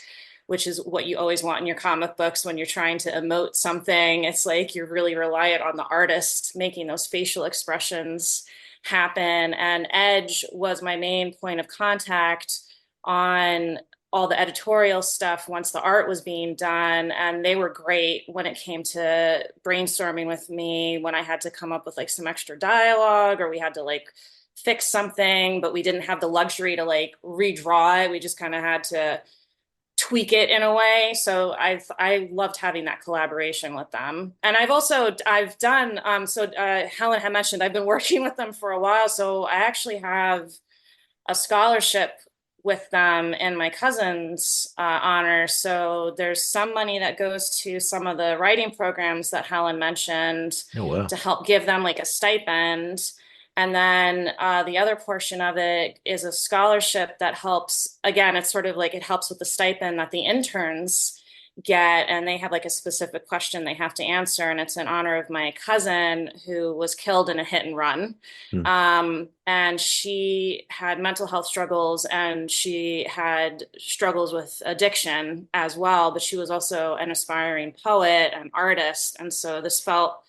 which is what you always want in your comic books when you're trying to emote something. It's like you're really reliant on the artist making those facial expressions happen. And Edge was my main point of contact on all the editorial stuff once the art was being done, and they were great when it came to brainstorming with me when I had to come up with like some extra dialogue or we had to like fix something, but we didn't have the luxury to like redraw it. We just kind of had to tweak it in a way. So I loved having that collaboration with them. And I've done Helen had mentioned I've been working with them for a while, so I actually have a scholarship with them in my cousin's honor. So there's some money that goes to some of the writing programs that Helen mentioned Oh, wow. to help give them like a stipend. And then the other portion of it is a scholarship that helps, again, it's sort of like it helps with the stipend that the interns get, and they have like a specific question they have to answer, and it's in honor of my cousin who was killed in a hit and run. And she had mental health struggles and she had struggles with addiction as well, but she was also an aspiring poet and artist. And so this felt,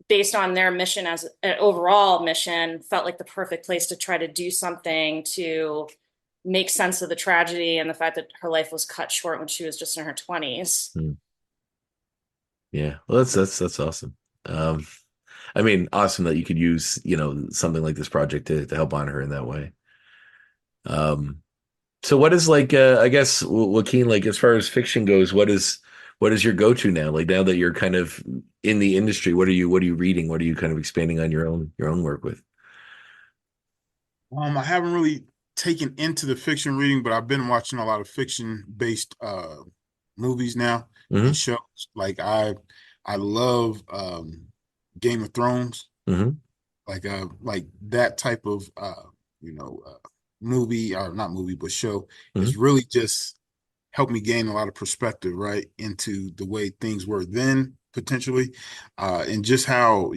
based on their mission as an overall mission, felt like the perfect place to try to do something to make sense of the tragedy and the fact that her life was cut short when she was just in her 20s. Yeah. Well, that's awesome. I mean, awesome that you could use, something like this project to help honor her in that way. So what is like, I guess, Joaquin, like as far as fiction goes, what is your go-to now? Like now that you're kind of in the industry, what are you reading? What are you kind of expanding on your own work with? I haven't really taken into the fiction reading, but I've been watching a lot of fiction-based movies now and shows. Like I love Game of Thrones. Like that type of movie, or not movie but show, is really just helped me gain a lot of perspective, right, into the way things were then potentially, and just how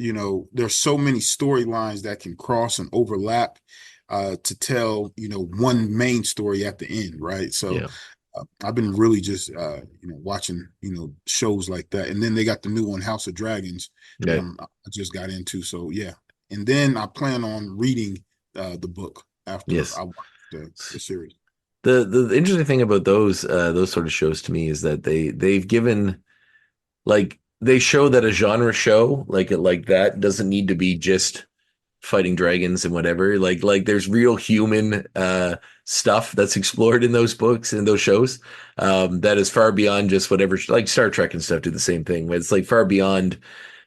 there's so many storylines that can cross and overlap to tell one main story at the end, right? So Yeah. I've been really just watching shows like that, and then they got the new one, House of Dragons, that Okay. I just got into. So yeah, and then I plan on reading the book after Yes. I watch the series. The interesting thing about those sort of shows to me is that they've given, like, they show that a genre show like that doesn't need to be just fighting dragons and whatever. Like there's real human stuff that's explored in those books and those shows that is far beyond just whatever, like Star Trek and stuff do the same thing, but it's like far beyond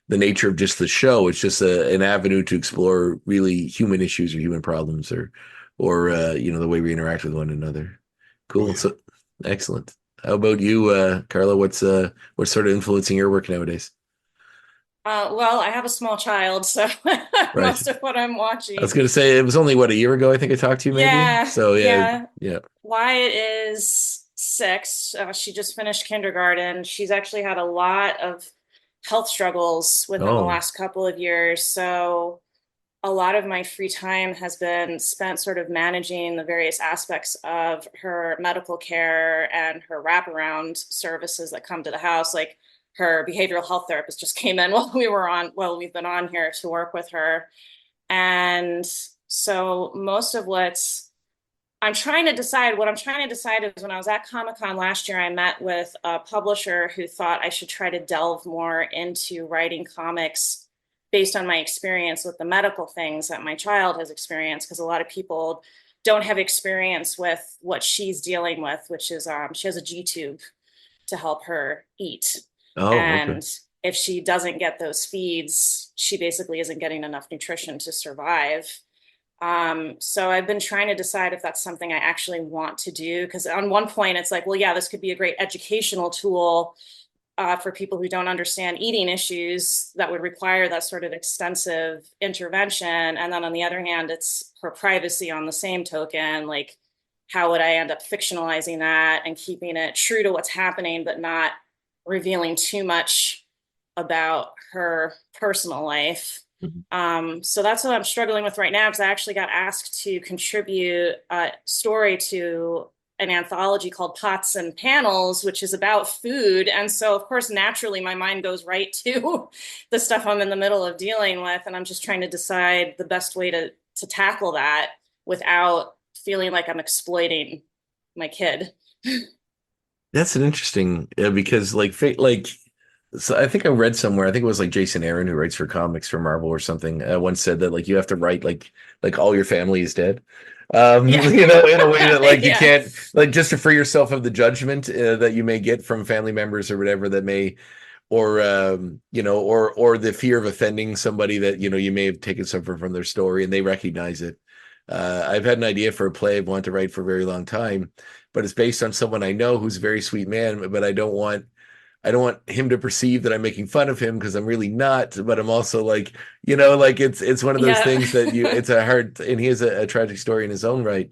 the nature of just the show. It's just an avenue to explore really human issues or human problems or the way we interact with one another. Cool. Oh, yeah. So excellent. How about you, Karla? What's sort of influencing your work nowadays? Well, I have a small child, so Right. most of what I'm watching. I was going to say it was only a year ago I think I talked to you, maybe. Yeah, So yeah. Wyatt is 6. She just finished kindergarten. She's actually had a lot of health struggles within the last couple of years. So a lot of my free time has been spent sort of managing the various aspects of her medical care and her wraparound services that come to the house. Like her behavioral health therapist just came in while we've been on here to work with her. And so most of what I'm trying to decide is when I was at Comic-Con last year, I met with a publisher who thought I should try to delve more into writing comics based on my experience with the medical things that my child has experienced, because a lot of people don't have experience with what she's dealing with, which is she has a G-tube to help her eat. And if she doesn't get those feeds, she basically isn't getting enough nutrition to survive. So I've been trying to decide if that's something I actually want to do, because on one point it's like, well, yeah, this could be a great educational tool for people who don't understand eating issues that would require that sort of extensive intervention. And then on the other hand, it's her privacy on the same token. Like, how would I end up fictionalizing that and keeping it true to what's happening, but not revealing too much about her personal life? So that's what I'm struggling with right now, because I actually got asked to contribute a story to an anthology called Pots and Panels, which is about food. And so, of course, naturally, my mind goes right to the stuff I'm in the middle of dealing with. And I'm just trying to decide the best way to tackle that without feeling like I'm exploiting my kid. That's an interesting because so I think I read somewhere, I think it was like Jason Aaron, who writes for comics for Marvel or something, once said that like you have to write like all your family is dead. In a way that like you can't, like, just to free yourself of the judgment that you may get from family members or whatever that may, or or the fear of offending somebody that you may have taken something from their story and they recognize it. I've had an idea for a play I've wanted to write for a very long time, but it's based on someone I know who's a very sweet man, but I don't want him to perceive that I'm making fun of him, because I'm really not, but I'm also like, like it's one of those things that it's a hard, and he has a tragic story in his own right.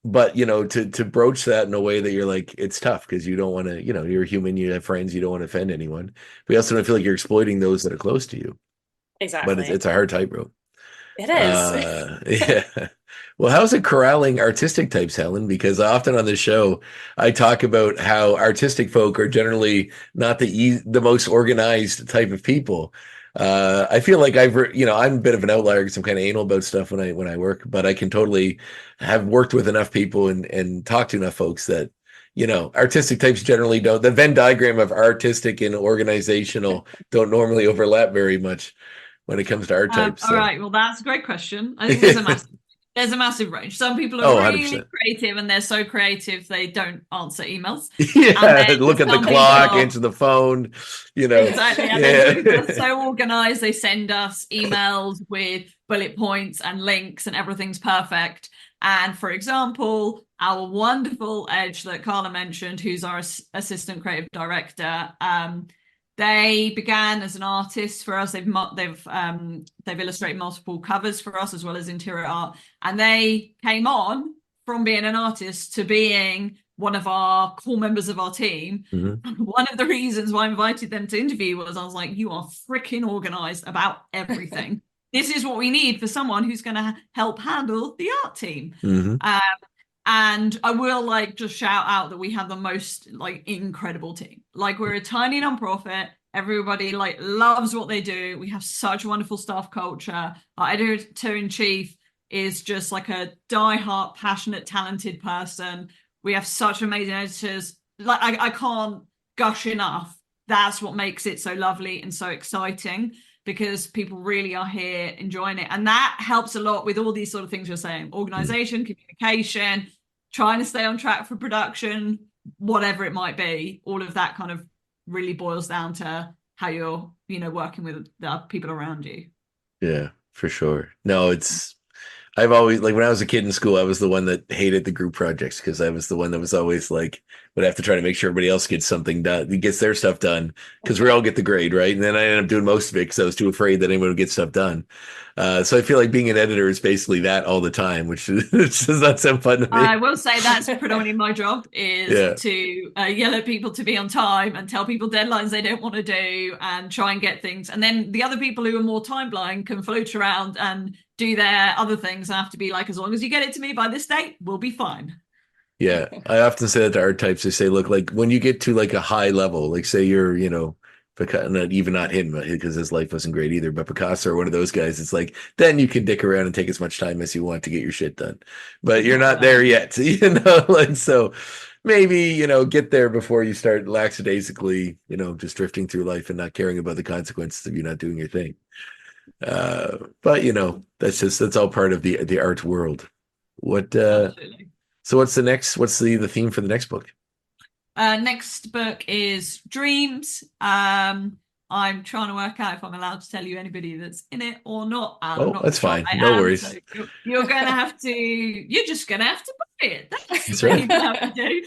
But to broach that in a way that you're like, it's tough because you don't want to, you're human, you have friends, you don't want to offend anyone. But you also don't feel like you're exploiting those that are close to you. Exactly. But it's a hard tightrope. It is. Yeah. Well, how's it corralling artistic types, Helen? Because often on this show, I talk about how artistic folk are generally not the most organized type of people. I feel like I'm a bit of an outlier because I'm kind of anal about stuff when I work, but I can totally have worked with enough people and talked to enough folks that, artistic types generally don't. The Venn diagram of artistic and organizational don't normally overlap very much when it comes to art types. All right, well, that's a great question. I think there's a massive range. Some people are really 100%. creative, and they're so creative they don't answer emails. Look at the clock, answer the phone, Exactly. And then people are so organized, they send us emails with bullet points and links and everything's perfect. And for example, our wonderful Edge that Karla mentioned, who's our assistant creative director, they began as an artist for us. They've illustrated multiple covers for us as well as interior art, and they came on from being an artist to being one of our core members of our team. Mm-hmm. One of the reasons why I invited them to interview was I was like, you are freaking organized about everything. This is what we need for someone who's going to help handle the art team. Mm-hmm. And I will just shout out that we have the most incredible team. We're a tiny nonprofit. Everybody loves what they do. We have such wonderful staff culture. Our editor-in-chief is just a diehard, passionate, talented person. We have such amazing editors. I can't gush enough. That's what makes it so lovely and so exciting. because people really are here enjoying it. And that helps a lot with all these sort of things you're saying: organization, communication, trying to stay on track for production, whatever it might be. All of that kind of really boils down to how you're, working with the people around you. Yeah, for sure. No, I've always, like, when I was a kid in school, I was the one that hated the group projects because I was the one that was always like, would have to try to make sure everybody else gets something done, gets their stuff done, because we all get the grade, right? And then I ended up doing most of it because I was too afraid that anyone would get stuff done. So I feel like being an editor is basically that all the time, which does not sound fun to me. I will say that's predominantly my job, is Yeah. to yell at people to be on time and tell people deadlines they don't want to do and try and get things. And then the other people who are more time blind can float around and do their other things and have to be like, as long as you get it to me by this date, we'll be fine. Yeah, I often say that to art types. I say, look, like when you get to like a high level, like say you're, not him because his life wasn't great either, but Picasso or one of those guys, it's like, then you can dick around and take as much time as you want to get your shit done. But you're not there yet, like, so maybe, get there before you start lackadaisically, just drifting through life and not caring about the consequences of you not doing your thing. But that's all part of the art world. Absolutely. So what's the theme for the next book? Next book is Dreams. I'm trying to work out if I'm allowed to tell you anybody that's in it or not. That's fine. No worries. So you're going to have to. You're just going to have to buy it. That's right. what you have to do.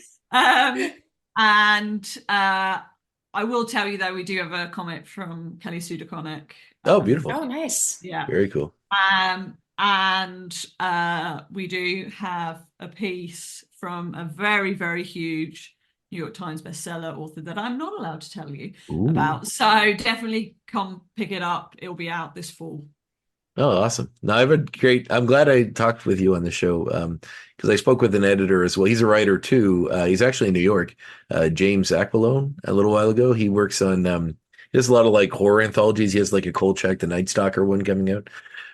And I will tell you though, we do have a comment from Kelly Sudaconic. Oh, beautiful. Oh, nice. Yeah. Very cool. And we do have a piece from a very, very huge New York Times bestseller author that I'm not allowed to tell you about. So definitely come pick it up. It'll be out this fall. Oh, awesome. No, I'm glad I talked with you on the show because I spoke with an editor as well. He's a writer too. He's actually in New York, James Aquilone, a little while ago. He works on, he has a lot of like horror anthologies. He has like a Kolchak, the Night Stalker one coming out.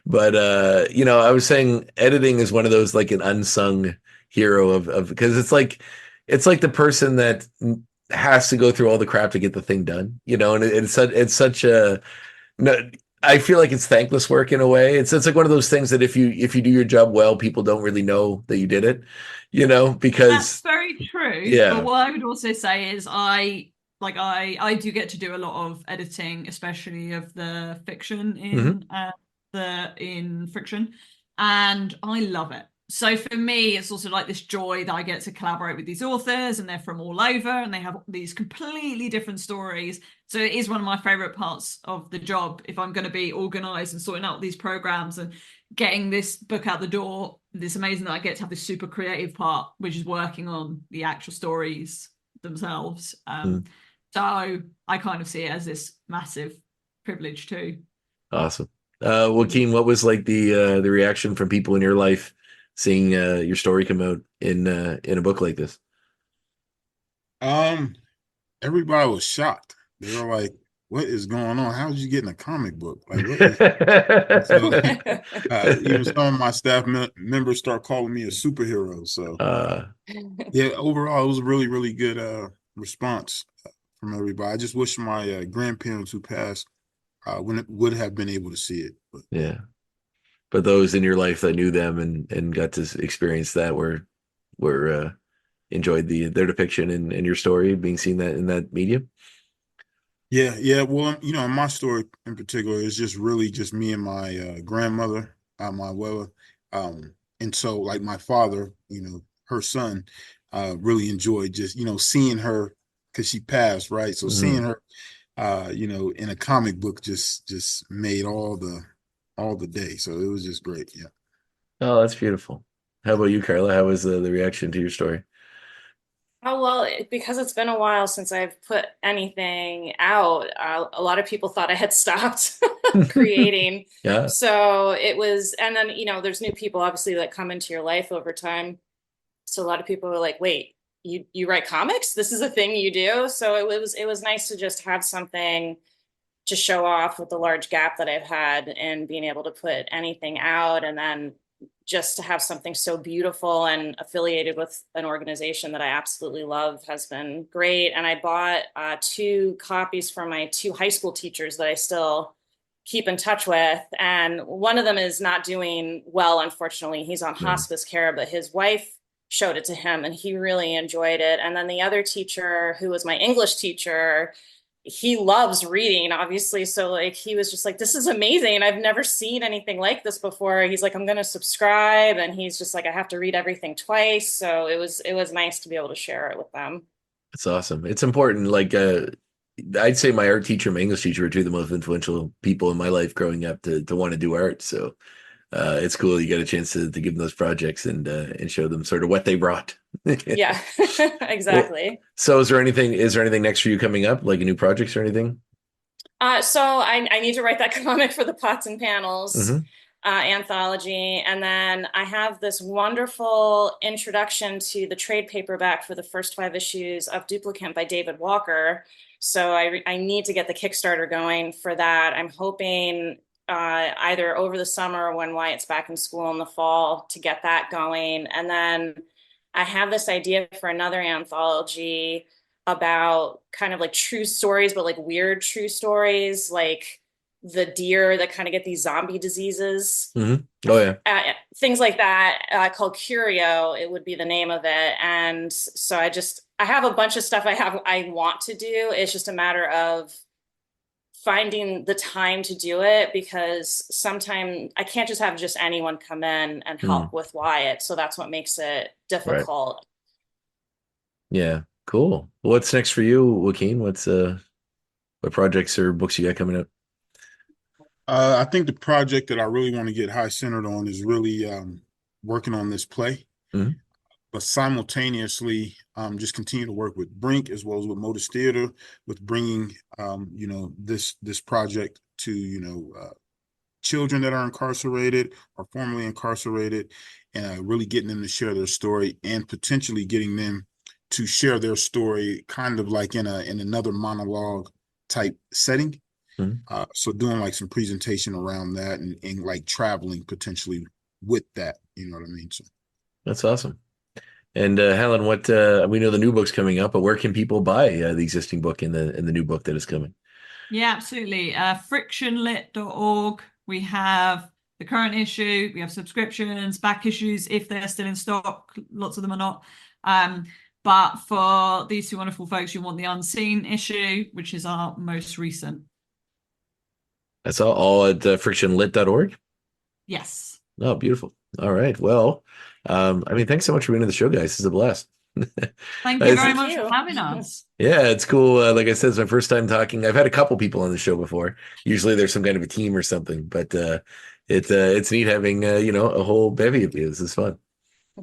But, I was saying editing is one of those like an unsung hero of because it's like the person that has to go through all the crap to get the thing done, and it's such a, no, I feel like it's thankless work in a way. It's like one of those things that if you do your job well, people don't really know that you did it, because that's very true. Yeah. But what I would also say is I do get to do a lot of editing, especially of the fiction in Friction, and I love it. So for me, it's also like this joy that I get to collaborate with these authors, and they're from all over and they have these completely different stories. So it is one of my favorite parts of the job. If I'm going to be organized and sorting out these programs and getting this book out the door, it's amazing that I get to have this super creative part, which is working on the actual stories themselves. So I kind of see it as this massive privilege too. Awesome. Juaquin, what was like the reaction from people in your life seeing your story come out in a book like this? Everybody was shocked. They were like, "What is going on? How did you get in a comic book? Like, what is..." So, even some of my staff members start calling me a superhero. So, yeah, overall, it was a really, really good response from everybody. I just wish my grandparents who passed would have been able to see it. But. Yeah. But those in your life that knew them and got to experience that were enjoyed their depiction and your story being seen that in that medium. Yeah. Well, my story in particular is just really just me and my grandmother, my abuela, and so like my father, her son, really enjoyed just seeing her because she passed, right? So seeing her, in a comic book just made all the day. So it was just great. Yeah. Oh, that's beautiful. How about you, Karla? How was the reaction to your story? Oh, well, because it's been a while since I've put anything out, a lot of people thought I had stopped creating. Yeah. So it was, and then, there's new people obviously that come into your life over time. So a lot of people were like, wait, you write comics? This is a thing you do? So it was nice to just have something to show off with the large gap that I've had and being able to put anything out, and then just to have something so beautiful and affiliated with an organization that I absolutely love has been great. And I bought 2 copies for my 2 high school teachers that I still keep in touch with. And one of them is not doing well, unfortunately. He's on hospice care, but his wife showed it to him and he really enjoyed it. And then the other teacher, who was my English teacher, he loves reading, obviously. So like, he was just like, this is amazing. I've never seen anything like this before. He's like, I'm going to subscribe. And he's just like, I have to read everything twice. So it was nice to be able to share it with them. It's awesome. It's important. Like, I'd say my art teacher, my English teacher, were two of the most influential people in my life growing up to want to do art. So it's cool. You get a chance to give them those projects and show them sort of what they brought. Yeah, exactly. Well, so is there anything next for you coming up, like a new project or anything? So I need to write that comic for the Pots and Panels anthology. And then I have this wonderful introduction to the trade paperback for the first 5 issues of Duplicant by David Walker. So I need to get the Kickstarter going for that. I'm hoping either over the summer or when Wyatt's back in school in the fall to get that going. And then I have this idea for another anthology about kind of like true stories, but like weird true stories, like the deer that kind of get these zombie diseases. Mm-hmm. Oh yeah. Things like that, called Curio, it would be the name of it. And so I have a bunch of stuff I want to do. It's just a matter of finding the time to do it, because sometimes I can't just have just anyone come in and help with Wyatt. So that's what makes it difficult. Right. Yeah, cool. What's next for you, Juaquin? What projects or books you got coming up? I think the project that I really want to get high centered on is really working on this play. Mm-hmm. But simultaneously, just continue to work with Brink as well as with Modus Theater, with bringing, this project to, children that are incarcerated or formerly incarcerated, and really getting them to share their story and potentially getting them to share their story kind of like in another monologue type setting. Mm-hmm. So doing like some presentation around that and like traveling potentially with that, you know what I mean? So That's awesome. And Helen, what we know the new book's coming up, but where can people buy the existing book and the new book that is coming? Yeah, absolutely. Frictionlit.org. We have the current issue. We have subscriptions, back issues if they're still in stock. Lots of them are not. But for these two wonderful folks, you want the Unseen issue, which is our most recent. That's all at frictionlit.org? Yes. Oh, beautiful. All right. Well, thanks so much for being on the show, guys. This is a blast. Thank you very much for having us. Yeah, it's cool. Like I said, it's my first time talking. I've had a couple people on the show before. Usually there's some kind of a team or something, but it's neat having a whole bevy of you. This is fun.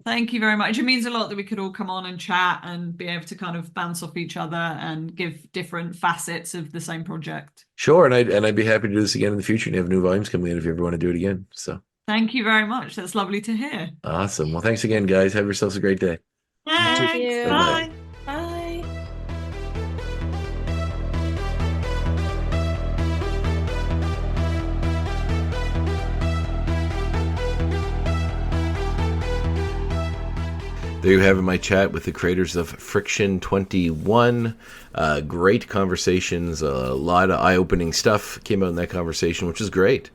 Thank you very much. It means a lot that we could all come on and chat and be able to kind of bounce off each other and give different facets of the same project. Sure, and I'd be happy to do this again in the future and have new volumes coming in if you ever want to do it again. So thank you very much. That's lovely to hear. Awesome. Well, thanks again, guys. Have yourselves a great day. Thanks. Thank you. Bye. Bye. There you have it, my chat with the creators of Friction 21. Great conversations, a lot of eye-opening stuff came out in that conversation, which is great.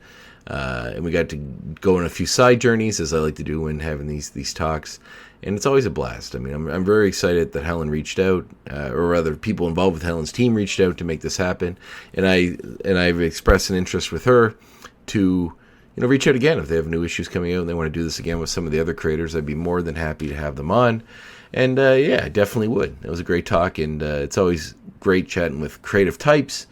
And we got to go on a few side journeys, as I like to do when having these talks. And it's always a blast. I mean, I'm very excited that Helen reached out, or rather, people involved with Helen's team reached out to make this happen. And I've expressed an interest with her to reach out again if they have new issues coming out and they want to do this again with some of the other creators. I'd be more than happy to have them on. And I definitely would. It was a great talk, and it's always great chatting with creative types.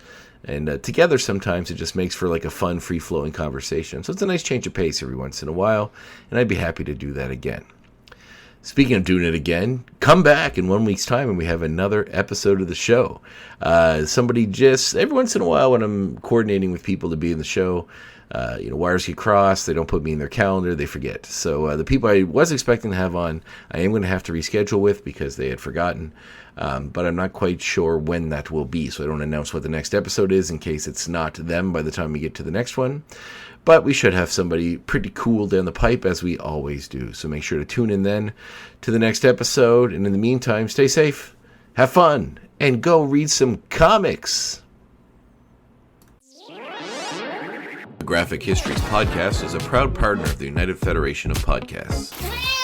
And together sometimes it just makes for like a fun, free-flowing conversation. So it's a nice change of pace every once in a while, and I'd be happy to do that again. Speaking of doing it again, come back in 1 week's time and we have another episode of the show. Somebody just, every once in a while when I'm coordinating with people to be in the show, wires get crossed, they don't put me in their calendar, they forget. So the people I was expecting to have on, I am going to have to reschedule with because they had forgotten. But I'm not quite sure when that will be, so I don't announce what the next episode is in case it's not them by the time we get to the next one. But we should have somebody pretty cool down the pipe, as we always do. So make sure to tune in then to the next episode. And in the meantime, stay safe, have fun, and go read some comics. Graphic Histories podcast is a proud partner of the United Federation of Podcasts.